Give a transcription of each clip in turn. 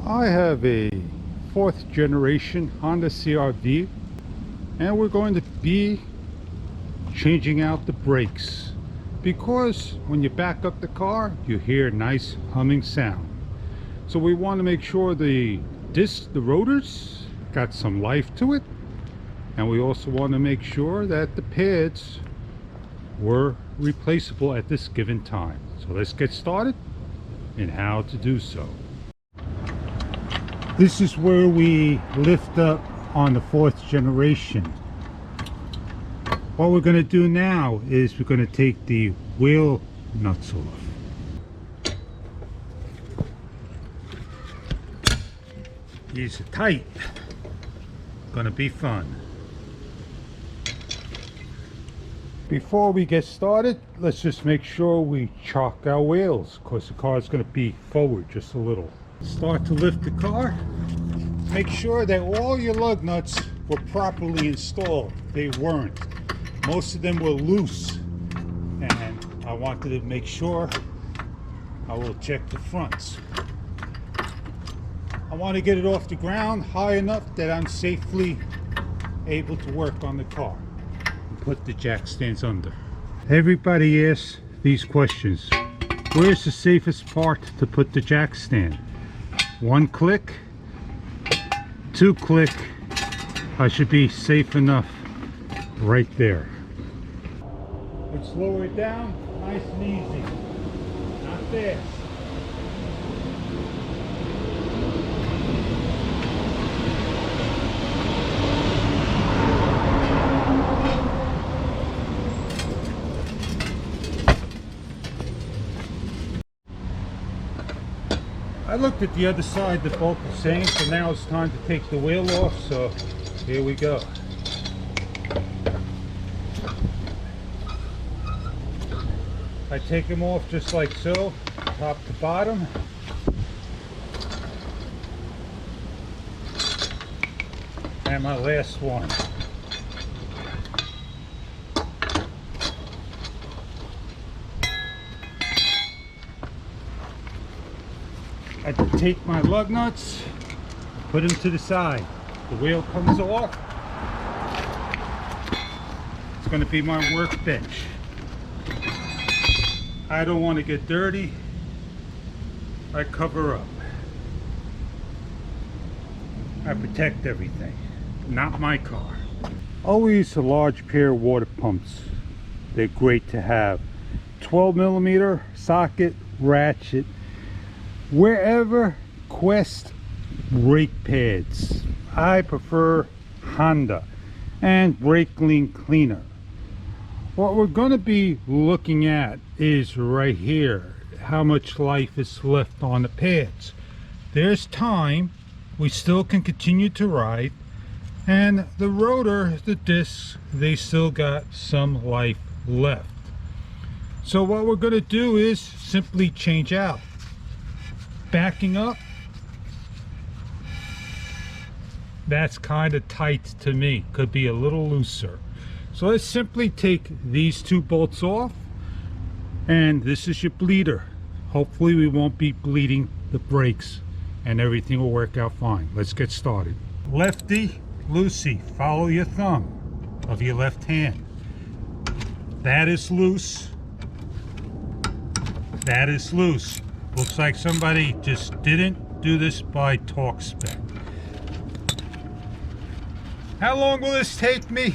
I have a 4th generation Honda CR-V, and we're going to be changing out the brakes because when you back up the car you hear a nice humming sound. So we want to make sure the rotors got some life to it, and we also want to make sure that the pads were replaceable at this given time. So let's get started in how to do so. This is where we lift up on the 4th generation. What we're going to do now is we're going to take the wheel nuts off. These are tight. Gonna be fun. Before we get started, let's just make sure we chalk our wheels because the car is going to be forward just a little. Start to lift the car. Make sure that all your lug nuts were properly installed. They weren't. Most of them were loose, and I wanted to make sure. I will check the fronts. I want to get it off the ground high enough that I'm safely able to work on the car and put the jack stands under. Everybody asks these questions. Where's the safest part to put the jack stand? 1 click, 2 click, I should be safe enough right there. Let's lower it down, nice and easy, not fast. I looked at the other side, the bolt the same, so now it's time to take the wheel off, so here we go. I take them off just like so, top to bottom. And my last one. I take my lug nuts, put them to the side. The wheel comes off. It's going to be my workbench. I don't want to get dirty. I cover up. I protect everything. Not my car. Always a large pair of water pumps. They're great to have. 12mm socket, ratchet. Wherever Quest brake pads. I prefer Honda and brake cleaner. What we're going to be looking at is right here how much life is left on the pads. There's time, we still can continue to ride, and the rotor, the discs, they still got some life left. So what we're going to do is simply change out. Backing up, that's kind of tight to me, could be a little looser. So let's simply take these 2 bolts off, and this is your bleeder. Hopefully we won't be bleeding the brakes and everything will work out fine. Let's get started. Lefty loosey, follow your thumb of your left hand. That is loose. That is loose. Looks like somebody just didn't do this by torque spec. How long will this take me?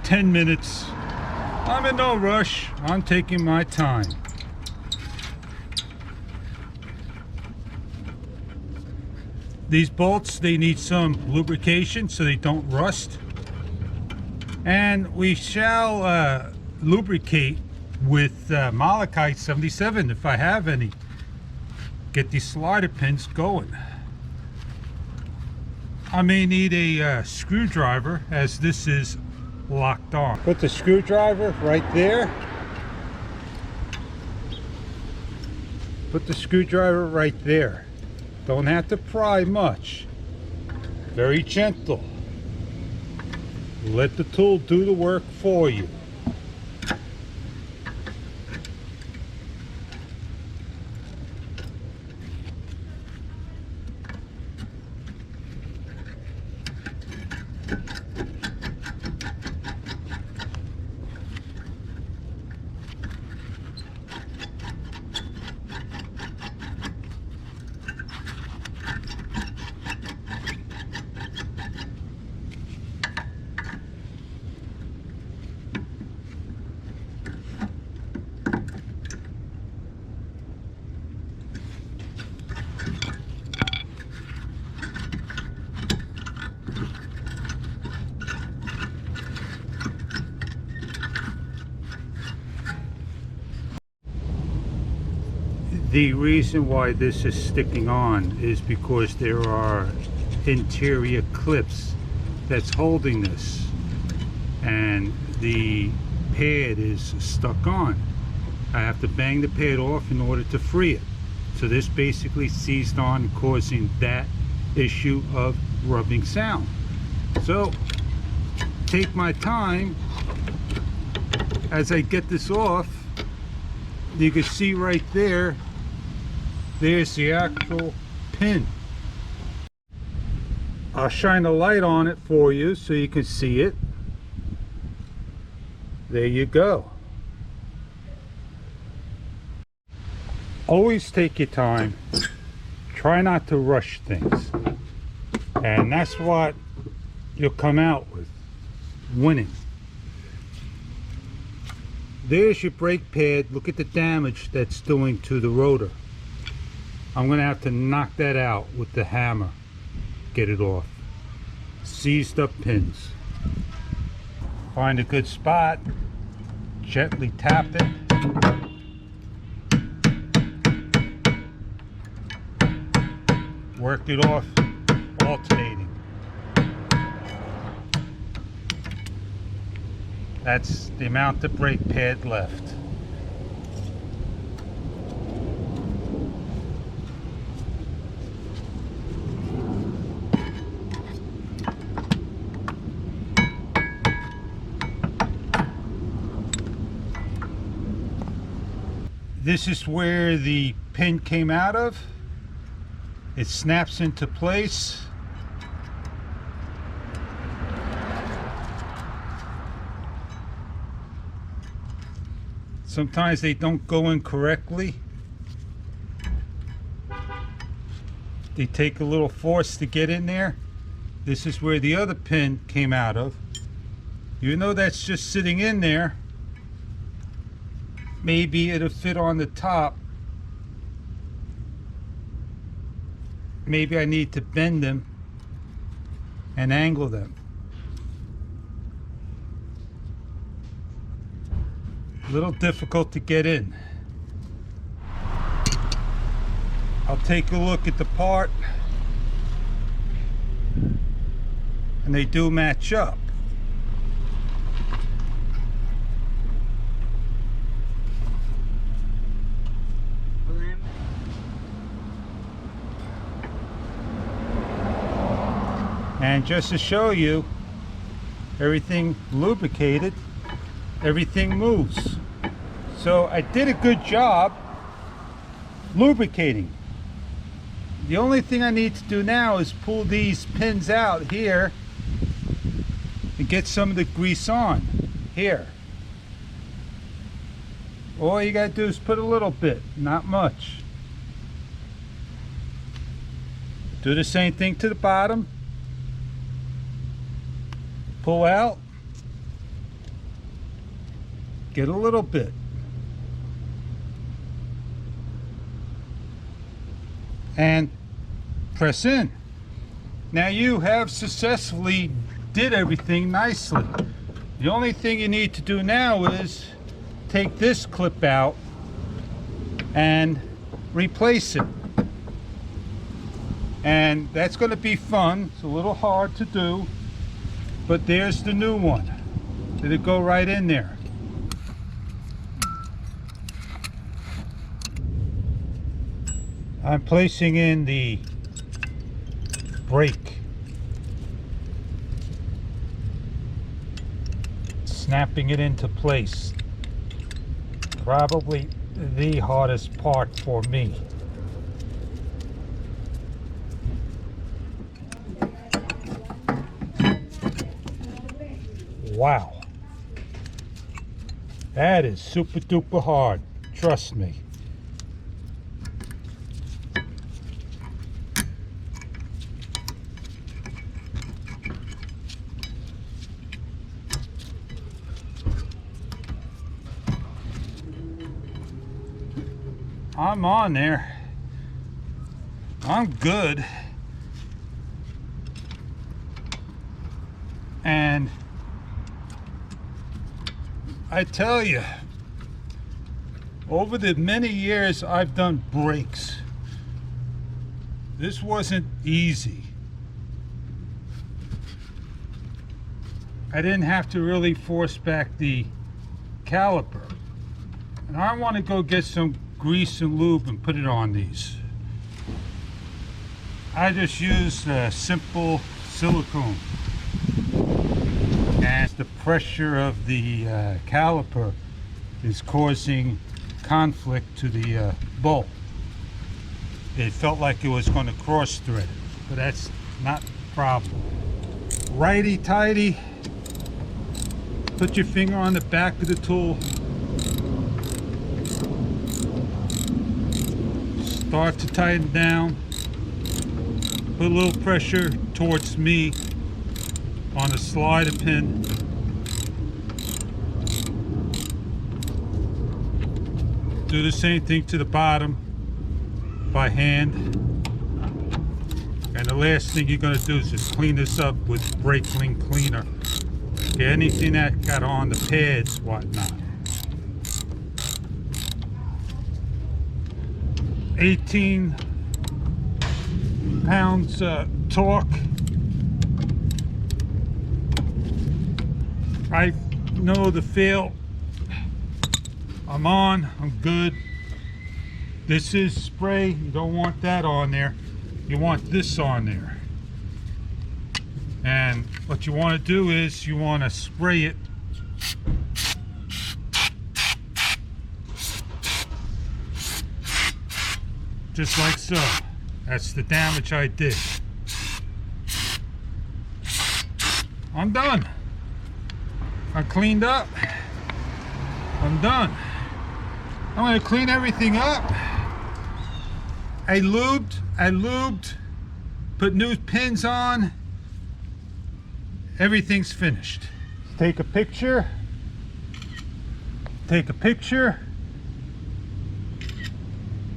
10 minutes. I'm in no rush. I'm taking my time. These bolts, they need some lubrication so they don't rust. And we shall lubricate with Malachite 77 if I have any. Get these slider pins going. I may need a screwdriver as this is locked on. Put the screwdriver right there. Put the screwdriver right there. Don't have to pry much. Very gentle. Let the tool do the work for you. The reason why this is sticking on is because there are interior clips that's holding this, and the pad is stuck on. I have to bang the pad off in order to free it. So this basically seized on, causing that issue of rubbing sound. So take my time as I get this off. You can see right there, there's the actual pin. I'll shine a light on it for you so you can see it. There you go. Always take your time. Try not to rush things. And that's what you'll come out with, winning. There's your brake pad. Look at the damage that's doing to the rotor. I'm going to have to knock that out with the hammer. Get it off. Seized up pins. Find a good spot. Gently tap it. Work it off, alternating. That's the amount of brake pad left. This is where the pin came out of. It snaps into place. Sometimes they don't go in correctly. They take a little force to get in there. This is where the other pin came out of. Even though that's just sitting in there, maybe it'll fit on the top. Maybe I need to bend them and angle them. A little difficult to get in. I'll take a look at the part, and they do match up. And just to show you, everything lubricated, everything moves. So I did a good job lubricating. The only thing I need to do now is pull these pins out here and get some of the grease on here. All you gotta do is put a little bit, not much. Do the same thing to the bottom. Pull out, get a little bit, and press in. Now you have successfully did everything nicely. The only thing you need to do now is take this clip out and replace it. And that's going to be fun. It's a little hard to do. But there's the new one. It'll go right in there. I'm placing in the brake. Snapping it into place. Probably the hardest part for me. Wow. That is super duper hard. Trust me. I'm on there. I'm good. And I tell you, over the many years I've done brakes, this wasn't easy. I didn't have to really force back the caliper. And I want to go get some grease and lube and put it on these. I just use simple silicone. And the pressure of the caliper is causing conflict to the bolt. It felt like it was going to cross thread it, but that's not the problem. Righty tighty. Put your finger on the back of the tool. Start to tighten down. Put a little pressure towards me on the slider pin. Do the same thing to the bottom by hand. And the last thing you're going to do is just clean this up with brake clean cleaner. Get anything that got on the pads, whatnot. 18 pounds torque. I know the feel. I'm on, I'm good. This is spray, you don't want that on there. You want this on there. And what you want to do is you want to spray it just like so. That's the damage I did. I'm done. I cleaned up. I'm done. I'm going to clean everything up. I lubed, put new pins on. Everything's finished. Take a picture. Take a picture.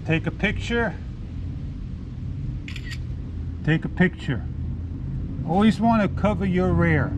Take a picture. Take a picture. Always want to cover your rear.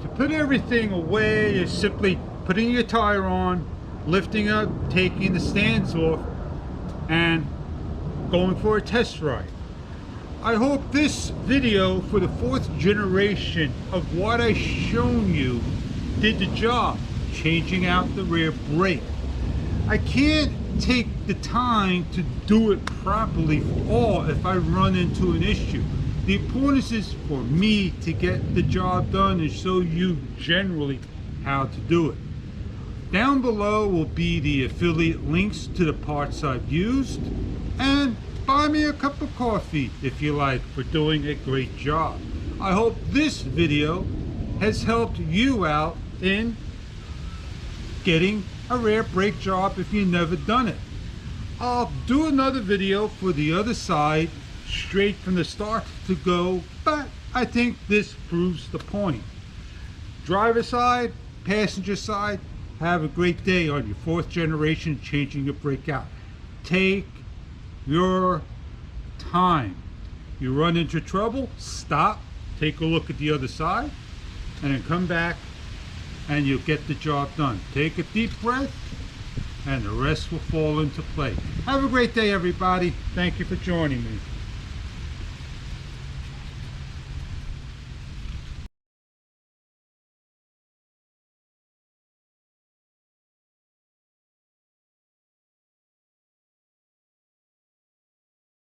To put everything away is simply putting your tire on, lifting up, taking the stands off, and going for a test ride. I hope this video for the 4th generation of what I've shown you did the job, changing out the rear brake. I can't take the time to do it properly for all if I run into an issue. The importance is for me to get the job done and show you generally how to do it. Down below will be the affiliate links to the parts I've used, and buy me a cup of coffee if you like for doing a great job. I hope this video has helped you out in getting a rear brake job if you've never done it. I'll do another video for the other side, straight from the start to go, but I think this proves the point. Driver side, passenger side, have a great day on your 4th generation changing your brake out. Take your time. You run into trouble, stop, take a look at the other side, and then come back and you'll get the job done. Take a deep breath and the rest will fall into place. Have a great day, everybody. Thank you for joining me.